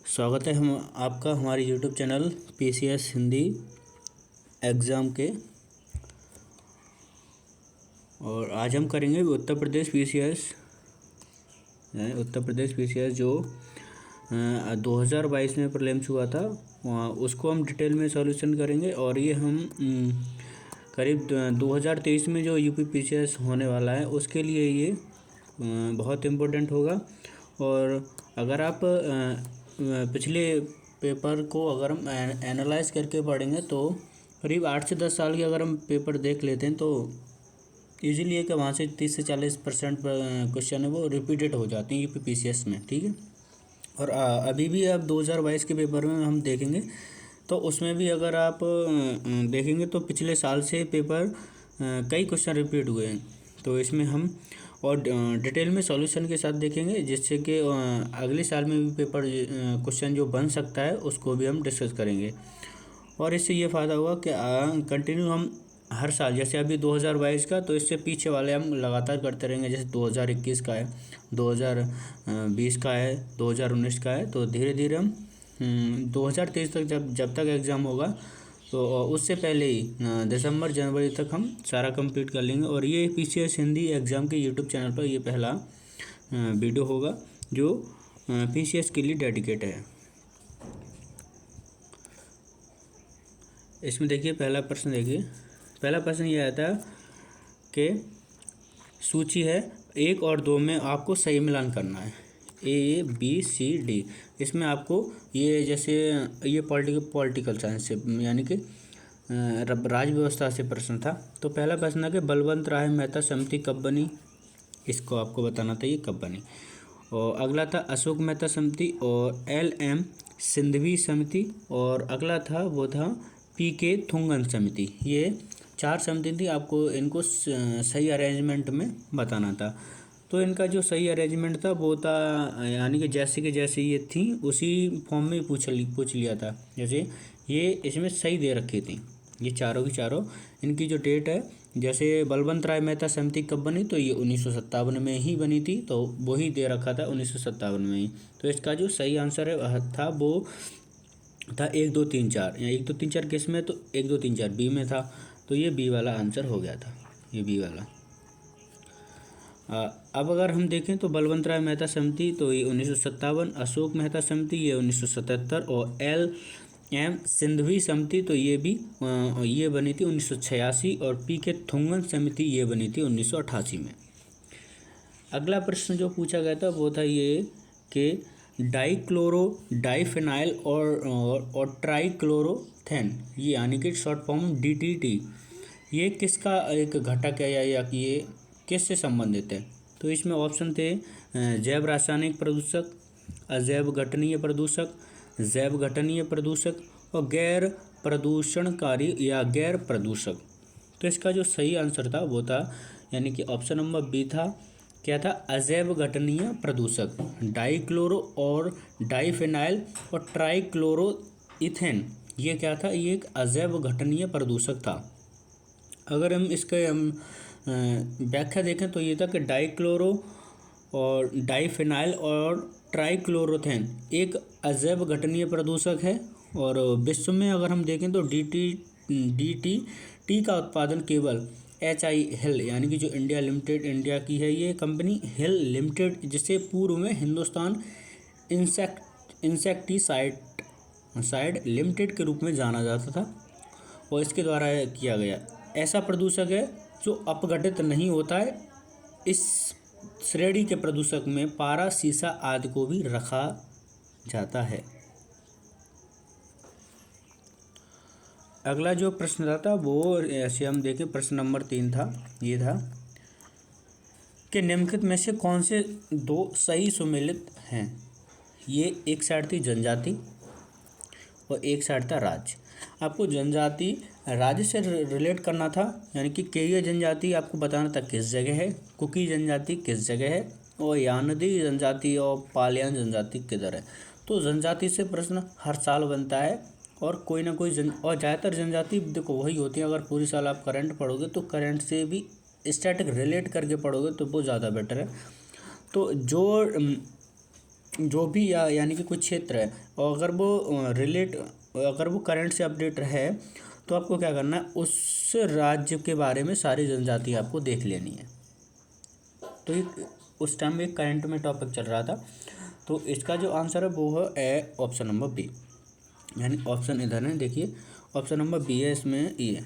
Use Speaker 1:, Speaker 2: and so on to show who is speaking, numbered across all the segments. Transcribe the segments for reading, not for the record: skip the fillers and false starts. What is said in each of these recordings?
Speaker 1: स्वागत है हम आपका हमारे YouTube channel PCS Hindi exam के। और आज हम करेंगे उत्तर प्रदेश पीसीएस जो 2022 में प्रीलिम्स हुआ था, उसको हम डिटेल में सॉल्यूशन करेंगे। और ये हम करीब 2023 में जो यूपी पीसीएस होने वाला है उसके लिए ये बहुत इम्पोर्टेंट होगा। और अगर आप पिछले पेपर को अगर हम एनालाइज करके पढ़ेंगे तो करीब 8 से 10 साल के अगर हम पेपर देख लेते हैं तो ईजिली है कि वहाँ से 30 से 40% क्वेश्चन है वो रिपीटेड हो जाते हैं यूपी पीसीएस में, ठीक है। और अभी भी आप 2022 के पेपर में हम देखेंगे तो उसमें भी अगर आप देखेंगे तो पिछले साल से पेपर कई क्वेश्चन रिपीट हुए हैं। तो इसमें हम और डिटेल में सॉल्यूशन के साथ देखेंगे, जिससे कि अगले साल में भी पेपर क्वेश्चन जो बन सकता है उसको भी हम डिस्कस करेंगे। और इससे ये फ़ायदा हुआ कि कंटिन्यू हम हर साल, जैसे अभी 2022 का, तो इससे पीछे वाले हम लगातार करते रहेंगे। जैसे 2021 का है, 2020 का है, 2019 का है, तो धीरे धीरे हम 2023 तक जब तक एग्ज़ाम होगा तो उससे पहले ही दिसंबर जनवरी तक हम सारा कंप्लीट कर लेंगे। और ये पीसीएस हिंदी एग्ज़ाम के यूट्यूब चैनल पर ये पहला वीडियो होगा जो पीसीएस के लिए डेडिकेट है। इसमें देखिए पहला प्रश्न ये आया था कि सूची है 1 और 2 में आपको सही मिलान करना है, A B C D। इसमें आपको ये जैसे ये पॉलिटिकल साइंस से यानी कि राज व्यवस्था से प्रश्न था। तो पहला प्रश्न है कि बलवंत राय मेहता समिति कब बनी, इसको आपको बताना था ये कब बनी। और अगला था अशोक मेहता समिति और LM सिंघवी समिति। और अगला था वो था PK थुंगन समिति। ये 4 समिति थी, आपको इनको सही अरेंजमेंट में बताना था। तो इनका जो सही अरेंजमेंट था वो था यानी कि जैसे ये थी उसी फॉर्म में पूछ लिया था। जैसे ये इसमें सही दे रखी थी ये चारों की चारों। इनकी जो डेट है, जैसे बलवंत राय मेहता समिति कब बनी, तो ये 1957 में ही बनी थी, तो वही दे रखा था 1957 में ही। तो इसका जो सही आंसर है था वो था 1 2 3 4। या 1 2 3 4 किस में, तो 1 2 3 4 बी में था, तो ये बी वाला आंसर हो गया था, ये बी वाला। अब अगर हम देखें तो बलवंत राय मेहता समिति तो ये 1957, अशोक मेहता समिति ये 1977 और LM सिंघवी समिति तो ये भी ये बनी थी 1986 और PK थुंगन समिति ये बनी थी 1988 में। अगला प्रश्न जो पूछा गया था वो था ये कि डाइक्लोरो डाइफेनाइल और ट्राइक्लोरोथेन, ये यानी कि शॉर्ट फॉर्म DDT, ये किसका एक घटक है या कि ये किससे संबंधित है। तो इसमें ऑप्शन थे जैव रासायनिक प्रदूषक, अजैव घटनीय प्रदूषक, जैव घटनीय प्रदूषक और गैर प्रदूषणकारी या गैर प्रदूषक। तो इसका जो सही आंसर था वो था यानी कि ऑप्शन नंबर बी था, क्या था, अजैव घटनीय प्रदूषक। डाइक्लोरो और डाइफेनाइल और ट्राइक्लोरोइथेन ये क्या था, ये एक अजैव घटनीय प्रदूषक था। अगर हम इसके व्याख्या देखें तो ये था कि डाइक्लोरो और डाइफेनाइल और ट्राइक्लोरोथेन एक अजैव घटनीय प्रदूषक है। और विश्व में अगर हम देखें तो DDT का उत्पादन केवल HI हिल यानी कि जो इंडिया लिमिटेड, इंडिया की है ये कंपनी हिल लिमिटेड, जिसे पूर्व में हिंदुस्तान इंसेक्टिसाइड लिमिटेड के रूप में जाना जाता था, और इसके द्वारा किया गया ऐसा प्रदूषक है जो अपघटित नहीं होता है। इस श्रेणी के प्रदूषक में पारा, सीसा आदि को भी रखा जाता है। अगला जो प्रश्न था वो ऐसे हम देखें, प्रश्न नंबर 3 था, ये था कि निम्नलिखित में से कौन से 2 सही सुमेलित हैं। ये एक साइड थी जनजाति और एक साइड था राज्य। आपको जनजाति राज्य से रिलेट करना था, यानी कि केय जनजाति आपको बताना था किस जगह है, कुकी जनजाति किस जगह है, और यानदी जनजाति और पालियान जनजाति किधर है। तो जनजाति से प्रश्न हर साल बनता है, और कोई ना कोई और ज़्यादातर जनजाति देखो वही होती है। अगर पूरी साल आप करंट पढ़ोगे तो करंट से भी स्टैटिक रिलेट करके पढ़ोगे तो वो ज़्यादा बेटर है। तो जो जो भी यानी कि कुछ क्षेत्र है और अगर वो करंट से अपडेट है तो आपको क्या करना है, उस राज्य के बारे में सारी जनजाति आपको देख लेनी है। तो ये उस टाइम में एक करंट में टॉपिक चल रहा था, तो इसका जो आंसर है वो है ऑप्शन नंबर बी, यानी ऑप्शन इधर है, देखिए ऑप्शन नंबर बी है। इसमें ये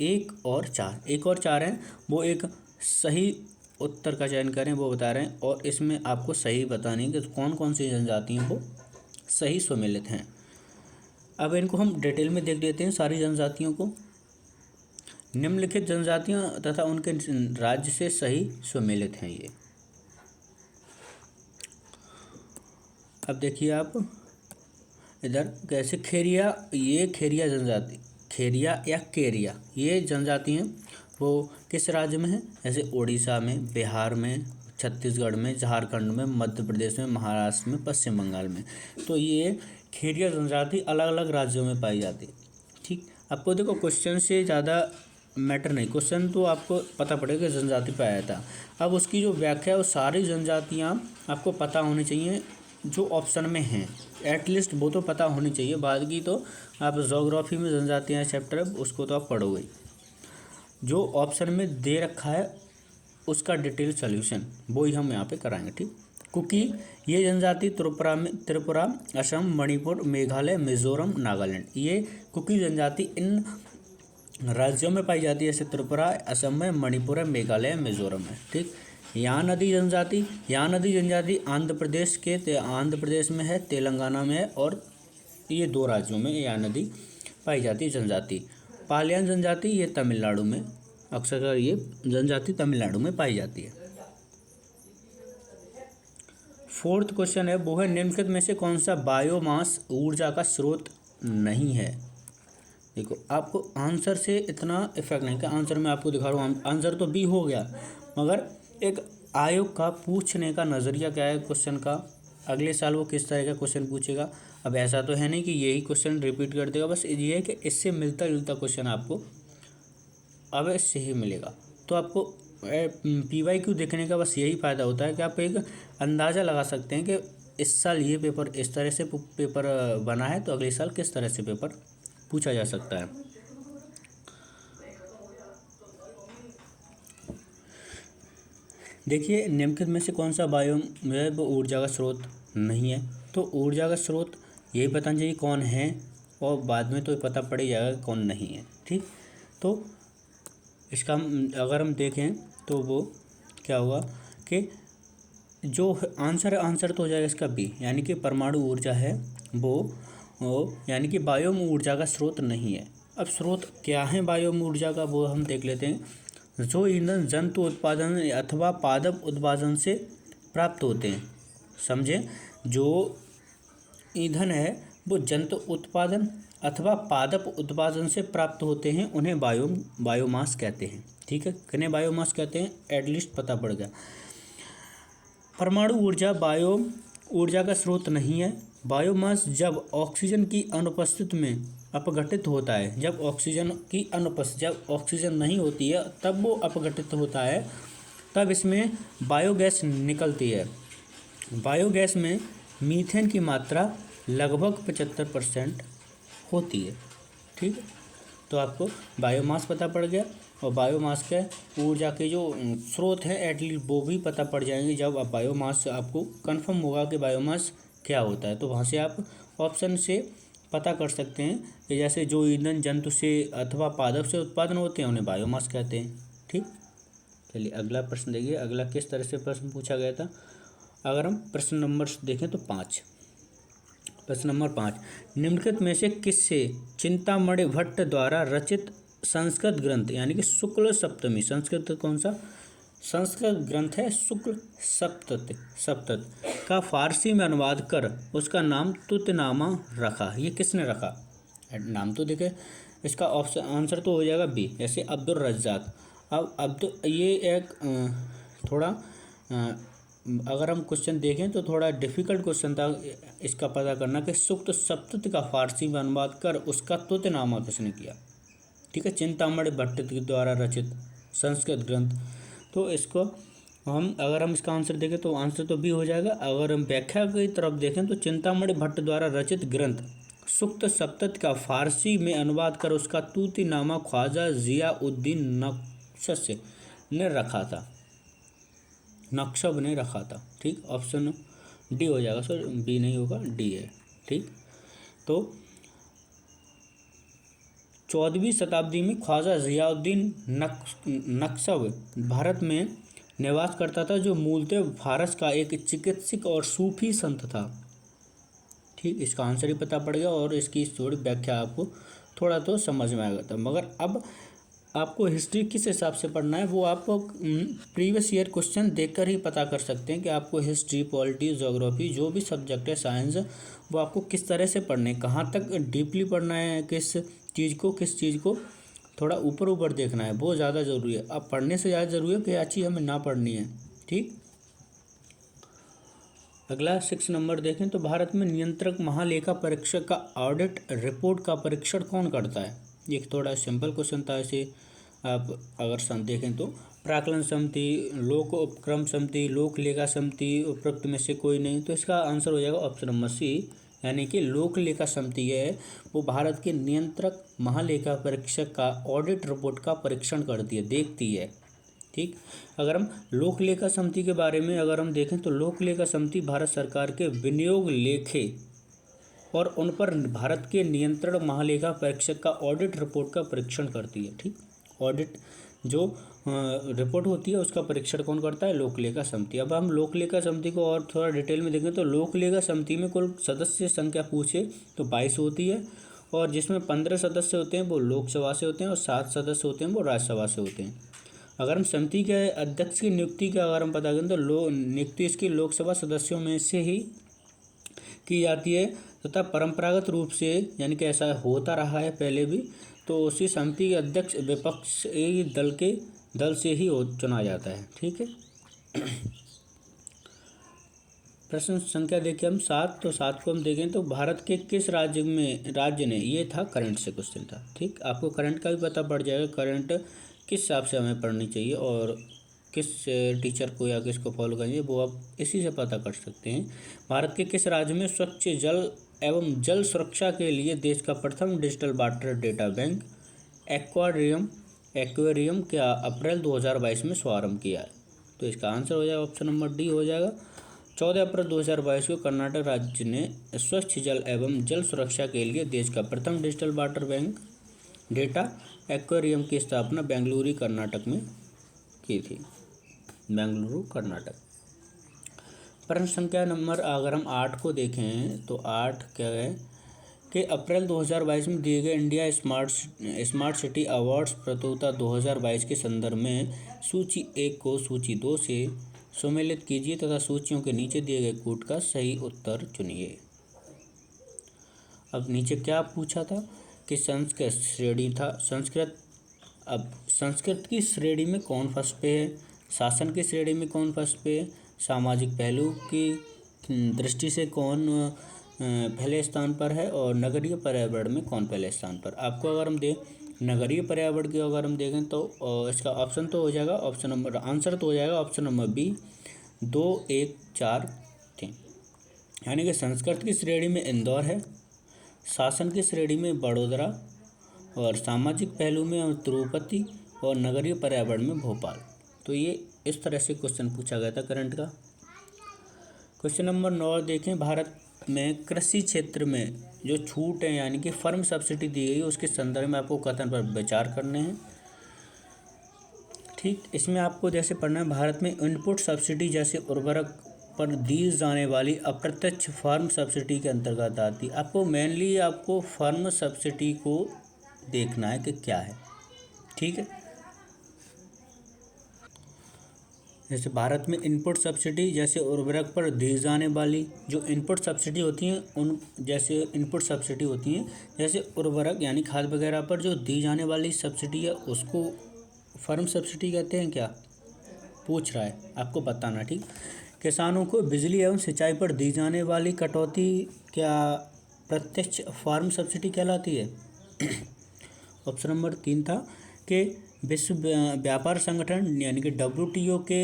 Speaker 1: 1 और 4 हैं, वो एक सही उत्तर का चयन करें वो बता रहे हैं, और इसमें आपको सही बतानी है कि कौन कौन सी जनजाति हैं वो सही सम्मिलित हैं। अब इनको हम डिटेल में देख लेते हैं सारी जनजातियों को। निम्नलिखित जनजातियां तथा उनके राज्य से सही सम्मिलित हैं ये। अब देखिए आप इधर कैसे खेरिया, ये खेरिया जनजाति, खेरिया या केरिया, ये जनजाति हैं वो किस राज्य में है, जैसे उड़ीसा में, बिहार में, छत्तीसगढ़ में, झारखंड में, मध्य प्रदेश में, महाराष्ट्र में, पश्चिम बंगाल में। तो ये खेरिया जनजाति अलग अलग राज्यों में पाई जाती है। ठीक, आपको देखो क्वेश्चन से ज़्यादा मैटर नहीं, क्वेश्चन तो आपको पता पड़ेगा जनजाति पे आया था। अब उसकी जो व्याख्या है वो सारी जनजातियाँ आपको पता होनी चाहिए जो ऑप्शन में हैं, एटलीस्ट वो तो पता होनी चाहिए। बाद की तो आप ज्योग्राफी में जनजातियाँ चैप्टर है उसको तो आप पढ़ोगे। जो ऑप्शन में दे रखा है उसका डिटेल सॉल्यूशन वो ही हम यहाँ पे कराएंगे। ठीक, कुकी, ये जनजाति त्रिपुरा, असम, मणिपुर, मेघालय, मिजोरम, नागालैंड, ये कुकी जनजाति इन राज्यों में पाई जाती है, जैसे त्रिपुरा, असम में, मणिपुर है, मेघालय, मिजोरम है। ठीक, यहाँ नदी जनजाति आंध्र प्रदेश में है, तेलंगाना में है, और ये 2 राज्यों में यहाँ नदी पाई जाती है जनजाति। पालियन जनजाति ये तमिलनाडु में, अक्सर ये जनजाति तमिलनाडु में पाई जाती है। 4th क्वेश्चन है वो है निम्नलिखित में से कौन सा बायोमास ऊर्जा का स्रोत नहीं है। देखो आपको आंसर से इतना इफेक्ट नहीं, कि आंसर मैं आपको दिखा रहा हूँ, आंसर तो बी हो गया, मगर एक आयोग का पूछने का नज़रिया क्या है क्वेश्चन का, अगले साल वो किस तरह का क्वेश्चन पूछेगा। अब ऐसा तो है नहीं कि यही क्वेश्चन रिपीट कर देगा, बस ये है कि इससे मिलता जुलता क्वेश्चन आपको अब इससे ही मिलेगा। तो आपको PYQ देखने का बस यही फ़ायदा होता है कि आप एक अंदाज़ा लगा सकते हैं कि इस साल ये पेपर इस तरह से पेपर बना है, तो अगले साल किस तरह से पेपर पूछा जा सकता है। देखिए निम्नलिखित में से कौन सा बायोम है वो ऊर्जा का स्रोत नहीं है। तो ऊर्जा का स्रोत यही बताना चाहिए कौन है, और बाद में तो पता पड़ ही जाएगा कौन नहीं है। ठीक, तो इसका अगर हम देखें तो वो क्या हुआ कि जो आंसर तो हो जाएगा इसका बी, यानी कि परमाणु ऊर्जा है वो यानी कि बायोम ऊर्जा का स्रोत नहीं है। अब स्रोत क्या है बायोम ऊर्जा का वो हम देख लेते हैं। जो ईंधन जंतु उत्पादन अथवा पादप उत्पादन से प्राप्त होते हैं, समझे, जो ईंधन है वो जंतु उत्पादन अथवा पादप उत्पादन से प्राप्त होते हैं, उन्हें बायोमास कहते हैं। ठीक है, किन्हें बायोमास कहते हैं, एटलीस्ट पता पड़ गया। परमाणु ऊर्जा बायो ऊर्जा का स्रोत नहीं है। बायोमास जब ऑक्सीजन की अनुपस्थिति में अपघटित होता है, जब ऑक्सीजन नहीं होती है तब वो अपघटित होता है, तब इसमें बायोगैस निकलती है। बायोगैस में मीथेन की मात्रा लगभग 75% होती है। ठीक है, तो आपको बायोमास पता पड़ गया, और बायोमास के ऊर्जा के जो स्रोत हैं एटलीस्ट वो भी पता पड़ जाएंगे जब आप बायोमास आपको कंफर्म होगा कि बायोमास क्या होता है। तो वहाँ से आप ऑप्शन से पता कर सकते हैं कि जैसे जो ईंधन जंतु से अथवा पादप से उत्पादन होते हैं उन्हें बायोमास कहते हैं। ठीक, चलिए अगला प्रश्न देखिए, अगला किस तरह से प्रश्न पूछा गया था। अगर हम प्रश्न नंबर देखें तो 5, प्रश्न नंबर 5, निम्नलिखित में से किससे चिंतामणि भट्ट द्वारा रचित संस्कृत ग्रंथ, यानी कि शुक्ल सप्तमी, संस्कृत कौन सा संस्कृत ग्रंथ है, शुक्ल सप्तति का फारसी में अनुवाद कर उसका नाम तुतनामा रखा, ये किसने रखा। नाम तो देखे, इसका ऑप्शन आंसर तो हो जाएगा बी, जैसे अब्दुल रज्जाक। अब ये एक थोड़ा अगर हम क्वेश्चन देखें तो थोड़ा डिफ़िकल्ट क्वेश्चन था इसका पता करना कि शुक्ल सप्तति का फारसी में अनुवाद कर उसका तुतनामा किसने किया। ठीक है, चिंतामणि भट्ट द्वारा रचित संस्कृत ग्रंथ। तो इसको अगर हम इसका आंसर देखें तो आंसर तो बी हो जाएगा। अगर हम व्याख्या की तरफ देखें तो चिंतामणि भट्ट द्वारा रचित ग्रंथ सुक्त सप्तति का फारसी में अनुवाद कर उसका तूतीनामा ख्वाजा जियाउद्दीन नक्श ने रखा था, नक्शब ने रखा था। ठीक, ऑप्शन डी हो जाएगा सर, बी नहीं होगा, डी है। ठीक, तो 14वीं शताब्दी में ख्वाजा जियाउद्दीन नक्शब भारत में निवास करता था, जो मूलतः फारस का एक चिकित्सक और सूफी संत था। ठीक, इसका आंसर ही पता पड़ गया और इसकी थोड़ी व्याख्या आपको थोड़ा तो समझ में आ गया था। मगर अब आपको हिस्ट्री किस हिसाब से पढ़ना है वो आप प्रीवियस ईयर क्वेश्चन देखकर ही पता कर सकते हैं कि आपको हिस्ट्री, पॉलिटी, ज्योग्राफी जो भी सब्जेक्ट है, साइंस, वो आपको किस तरह से पढ़ने, कहाँ तक डीपली पढ़ना है, किस चीज़ को थोड़ा ऊपर ऊपर देखना है, वो ज़्यादा ज़रूरी है। अब पढ़ने से ज़्यादा ज़रूरी है कि क्या चीज़ हमें ना पढ़नी है। ठीक, अगला 6 नंबर देखें तो भारत में नियंत्रक महालेखा परीक्षक का ऑडिट रिपोर्ट का परीक्षण कौन करता है। ये थोड़ा सिंपल क्वेश्चन था, ऐसे आप अगर देखें तो प्राकलन समिति, लोक उपक्रम समिति, लोक लेखा समिति, उपरोक्त में से कोई नहीं, तो इसका आंसर हो जाएगा ऑप्शन नंबर सी, यानी कि लोक लेखा समिति है वो भारत के नियंत्रक महालेखा परीक्षक का ऑडिट रिपोर्ट का परीक्षण करती है, देखती है। ठीक, अगर हम लोक लेखा समिति के बारे में अगर हम देखें तो लोक लेखा समिति भारत सरकार के विनियोग लेखे और उन पर भारत के नियंत्रण महालेखा परीक्षक का ऑडिट रिपोर्ट का परीक्षण करती है। ठीक, ऑडिट जो रिपोर्ट होती है उसका परीक्षण कौन करता है, लोक लेखा समिति। अब हम लोक लेखा समिति को और थोड़ा डिटेल में देखें तो लोक लेखा समिति में कुल सदस्य संख्या पूछे तो 22 होती है, और जिसमें 15 सदस्य होते हैं वो लोकसभा से होते हैं और 7 सदस्य होते हैं वो राज्यसभा से होते हैं। अगर हम समिति के अध्यक्ष की नियुक्ति का अगर हम पता करें तो नियुक्ति इसकी लोकसभा सदस्यों में से ही की जाती है, तथा परंपरागत रूप से, यानी कि ऐसा होता रहा है पहले भी, तो उसी समिति के अध्यक्ष विपक्ष दल से ही चुना जाता है। ठीक है, प्रश्न संख्या देखिए हम 7, तो 7 को हम देखें तो भारत के किस राज्य ने, ये था करंट से क्वेश्चन था। ठीक, आपको करंट का भी पता पड़ जाएगा, करंट किस हिसाब से हमें पढ़नी चाहिए और किस टीचर को या किसको फॉलो करेंगे वो आप इसी से पता कर सकते हैं। भारत के किस राज्य में स्वच्छ जल एवं जल सुरक्षा के लिए देश का प्रथम digital water data bank aquarium का अप्रैल 2022 में शुभारंभ किया है। तो इसका आंसर हो जाएगा ऑप्शन नंबर डी हो जाएगा। 14 अप्रैल 2022 को कर्नाटक राज्य ने स्वच्छ जल एवं जल सुरक्षा के लिए देश का प्रथम digital water bank data aquarium की स्थापना बेंगलुरु कर्नाटक में की थी, बेंगलुरु कर्नाटक। प्रश्न संख्या नंबर अगर हम 8 को देखें तो 8 क्या है कि अप्रैल 2022 में दिए गए इंडिया स्मार्ट सिटी अवार्ड्स प्रतियोगिता 2022 के संदर्भ में सूची 1 को सूची 2 से सम्मिलित कीजिए तथा सूचियों के नीचे दिए गए कोड का सही उत्तर चुनिए। अब नीचे क्या पूछा था कि संस्कृत श्रेणी था, अब संस्कृत की श्रेणी में कौन फर्स्ट पे है, शासन की श्रेणी में कौन फर्स्ट पे है, सामाजिक पहलू की दृष्टि से कौन पहले स्थान पर है और नगरीय पर्यावरण में कौन पहले स्थान पर। आपको अगर हम नगरीय पर्यावरण की अगर हम देखें तो इसका ऑप्शन तो हो जाएगा आंसर तो हो जाएगा ऑप्शन नंबर बी 2, 1, 4 थे, यानी कि संस्कृत की श्रेणी में इंदौर है, शासन की श्रेणी में वडोदरा और सामाजिक पहलू में तिरुपति और नगरीय पर्यावरण में भोपाल। तो ये इस तरह से क्वेश्चन पूछा गया था करंट का। क्वेश्चन नंबर 9 देखें, भारत में कृषि क्षेत्र में जो छूट है यानी कि फर्म सब्सिडी दी गई है उसके संदर्भ में आपको कथन पर विचार करने हैं। ठीक, इसमें आपको जैसे पढ़ना है, भारत में इनपुट सब्सिडी जैसे उर्वरक पर दी जाने वाली अप्रत्यक्ष फार्म सब्सिडी के अंतर्गत आती है। आपको मेनली आपको फार्म सब्सिडी को देखना है कि क्या है। ठीक है, जैसे भारत में इनपुट सब्सिडी जैसे उर्वरक पर दी जाने वाली जो इनपुट सब्सिडी होती हैं उन जैसे इनपुट सब्सिडी होती हैं जैसे उर्वरक यानी खाद वगैरह पर जो दी जाने वाली सब्सिडी है उसको फर्म सब्सिडी कहते हैं क्या, पूछ रहा है, आपको बताना। ठीक, किसानों को बिजली एवं सिंचाई पर दी जाने वाली कटौती क्या प्रत्यक्ष फार्म सब्सिडी कहलाती है। ऑप्शन नंबर 3 था कि विश्व व्यापार संगठन यानी कि WTO के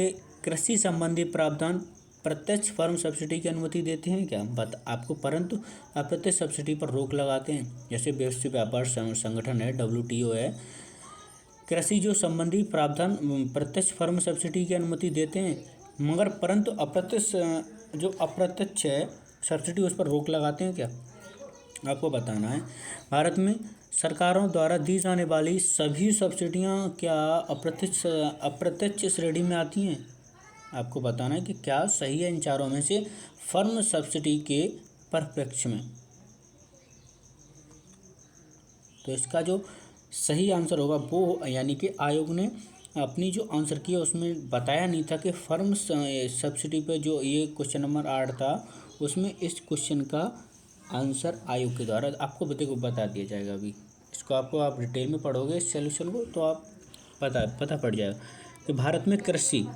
Speaker 1: कृषि संबंधी प्रावधान प्रत्यक्ष फार्म सब्सिडी की अनुमति देते हैं क्या? आपको, परंतु अप्रत्यक्ष सब्सिडी पर रोक लगाते हैं। जैसे विश्व व्यापार संगठन है, WTO है, कृषि जो संबंधी प्रावधान प्रत्यक्ष फार्म सब्सिडी की अनुमति देते हैं, मगर परंतु अप्रत्यक्ष है सब्सिडी, उस पर रोक लगाते हैं क्या? आपको बताना है। भारत में सरकारों द्वारा दी जाने वाली सभी सब्सिडियां क्या अप्रत्यक्ष श्रेणी में आती हैं? आपको बताना है कि क्या सही है इन चारों में से फर्म सब्सिडी के परिप्रेक्ष्य में। तो इसका जो सही आंसर होगा वो, यानी कि आयोग ने अपनी जो आंसर किया उसमें बताया नहीं था कि फर्म सब्सिडी पे जो ये क्वेश्चन नंबर 8 था, उसमें इस क्वेश्चन का आंसर आयोग के द्वारा आपको देखो बता दिया जाएगा। अभी इसको आप डिटेल में पढ़ोगे इस सॉल्यूशन को, तो आप पता पड़ जाएगा कि भारत में कृषि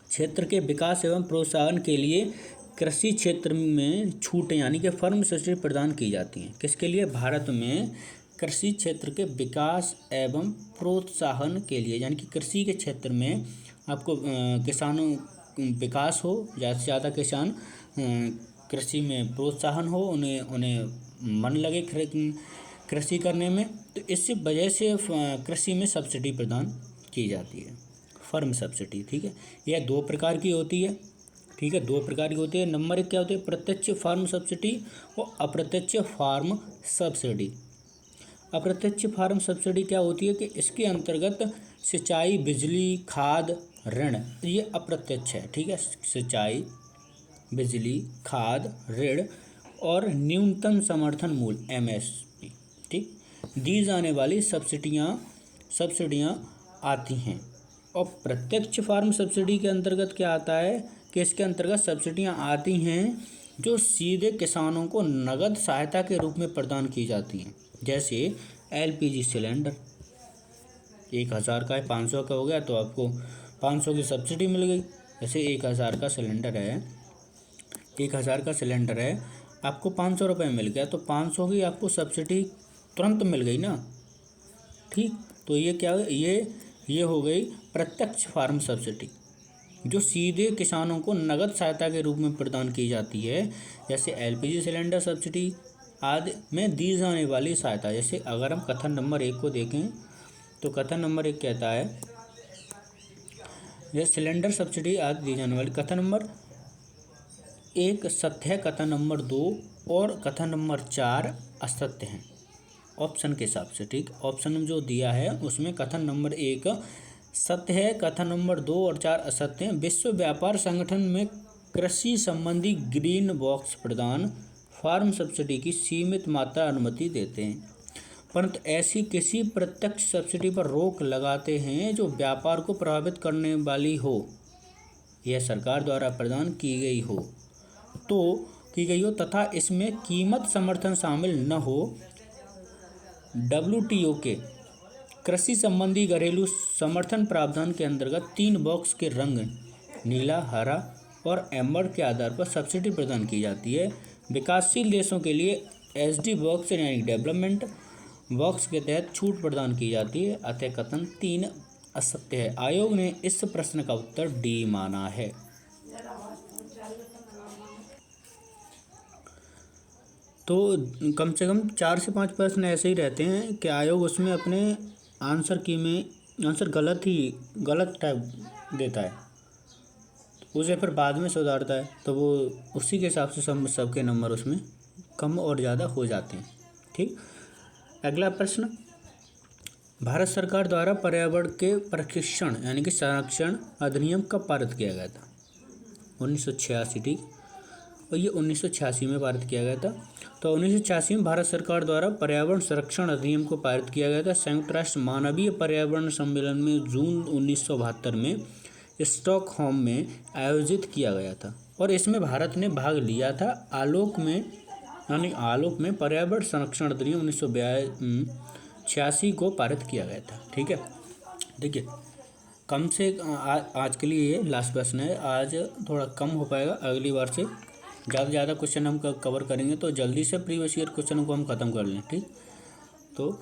Speaker 1: क्षेत्र के विकास एवं प्रोत्साहन के लिए कृषि क्षेत्र में छूट यानी कि फर्म सब्सिडी प्रदान की जाती हैं। किसके लिए? भारत में कृषि क्षेत्र के विकास एवं प्रोत्साहन के लिए, यानी कि कृषि के क्षेत्र में आपको किसानों विकास हो, ज़्यादा से ज़्यादा किसान कृषि में प्रोत्साहन हो, उन्हें मन लगे कृषि करने में, तो इस वजह से कृषि में सब्सिडी प्रदान की जाती है, फर्म सब्सिडी। ठीक है, यह 2 प्रकार की होती है। ठीक है, 2 प्रकार की होती है। नंबर 1 क्या होती है? प्रत्यक्ष फार्म सब्सिडी और अप्रत्यक्ष फार्म सब्सिडी। अप्रत्यक्ष फार्म सब्सिडी क्या होती है कि इसके अंतर्गत सिंचाई, बिजली, खाद, ऋण, ये अप्रत्यक्ष है। ठीक है, सिंचाई, बिजली, खाद, ऋण और न्यूनतम समर्थन मूल्य MSP, ठीक, दी जाने वाली सब्सिडियां आती हैं। और प्रत्यक्ष फार्म सब्सिडी के अंतर्गत क्या आता है कि इसके अंतर्गत सब्सिडियां आती हैं जो सीधे किसानों को नगद सहायता के रूप में प्रदान की जाती हैं। जैसे LPG सिलेंडर 1000 का है, 500 का हो गया तो आपको 500 की सब्सिडी मिल गई। जैसे 1000 का सिलेंडर है, 1000 का सिलेंडर है, आपको 500 रुपये मिल गया, तो 500 की आपको सब्सिडी तुरंत मिल गई ना। ठीक, तो ये क्या है? ये हो गई प्रत्यक्ष फार्म सब्सिडी, जो सीधे किसानों को नगद सहायता के रूप में प्रदान की जाती है। जैसे LPG सिलेंडर सब्सिडी आदि में दी जाने वाली सहायता। जैसे अगर हम कथन नंबर 1 को देखें तो कथन नंबर 1 कहता है यह सिलेंडर सब्सिडी आदि दी जाने वाली। कथन नंबर 1 सत्य है, कथन नंबर 2 और कथन नंबर 4 असत्य हैं ऑप्शन के हिसाब से। ठीक, ऑप्शन जो दिया है उसमें कथन नंबर 1 सत्य है, कथन नंबर 2 और 4 असत्य हैं। विश्व व्यापार संगठन में कृषि संबंधी ग्रीन बॉक्स प्रदान फार्म सब्सिडी की सीमित मात्रा अनुमति देते हैं, परंतु ऐसी किसी प्रत्यक्ष सब्सिडी पर रोक लगाते हैं जो व्यापार को प्रभावित करने वाली हो, यह सरकार द्वारा प्रदान की गई हो तथा इसमें कीमत समर्थन शामिल न हो। WTO के कृषि संबंधी घरेलू समर्थन प्रावधान के अंतर्गत 3 बॉक्स के रंग नीला, हरा और एम्बर के आधार पर सब्सिडी प्रदान की जाती है। विकासशील देशों के लिए SD बॉक्स यानी डेवलपमेंट बॉक्स के तहत छूट प्रदान की जाती है। अतः कथन 3 असत्य है। आयोग ने इस प्रश्न का उत्तर D माना है। तो कम से कम 4 से 5 प्रश्न ऐसे ही रहते हैं कि आयोग उसमें अपने आंसर गलत टाइप देता है, उसे फिर बाद में सुधारता है, तो वो उसी के हिसाब से सबके नंबर उसमें कम और ज़्यादा हो जाते हैं। ठीक, अगला प्रश्न, भारत सरकार द्वारा पर्यावरण के प्रशिक्षण यानी कि संरक्षण अधिनियम कब पारित किया गया था? 1986। ठीक, और ये 1986 में पारित किया गया था। तो 1986 में भारत सरकार द्वारा पर्यावरण संरक्षण अधिनियम को पारित किया गया था। संयुक्त राष्ट्र मानवीय पर्यावरण सम्मेलन में जून 1972 में स्टॉकहोम में आयोजित किया गया था और इसमें भारत ने भाग लिया था। आलोक में पर्यावरण संरक्षण अधिनियम 1986 को पारित किया गया था। ठीक है, देखिए कम से आज के लिए ये लास्ट प्रश्न है। आज थोड़ा कम हो पाएगा, अगली बार से ज़्यादा क्वेश्चन हम कवर करेंगे, तो जल्दी से प्रीवियस ईयर क्वेश्चनों को हम ख़त्म कर लें। ठीक, तो